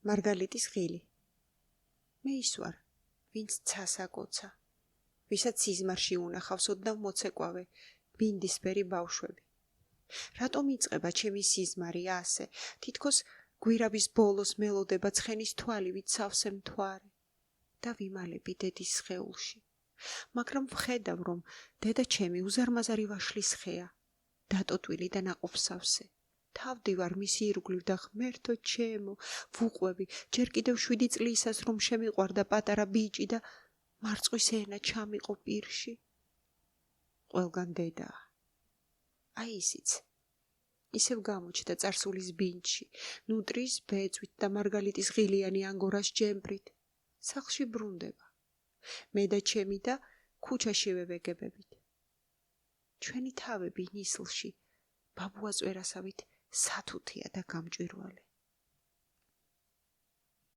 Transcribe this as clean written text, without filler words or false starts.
მარგალიტის ღილი. მე ის ვარ, ვინც ცას აკოცა, ვისაც სიზმარში უნახავს ოდნავ მოცეკვავე, ბინდისფერი ბავშვები. რატომ იწყება ჩემი სიზმარი ასე, თითქოს გვირაბის ბოლოს მელოდება ცხენის თვალივით სავსე მთვარე და ვიმალები დედის სხეულში. მაგრამ ვხედავ, რომ დედა ჩემი უზარმაზარი ვაშლის ხეა, დატოტვილი და ნაყოფსავსე. თავდივარ მისი ირგვლივ და ღმერთო ჩემო, ვუყვები, ჯერ კიდევ 7 წლისას რომ შემიყვარდა პატარა ბიჭი და მარწყვის ენა ჩამიყო პირში. ყველგან დედაა. აი ისიც. ისევ გამოჩნდა წარსულის ბინჩი, ნუტრის ბეწვით და მარგალიტის ღილიანი ანგორას ჯემბრით. სახლში ბრუნდება. მე და ჩემი და ქუჩაშივე ვეგებებით. ჩვენი თავები ნისლში, ბაბუას ვერასავით სათუთია და გამჭვირვალე.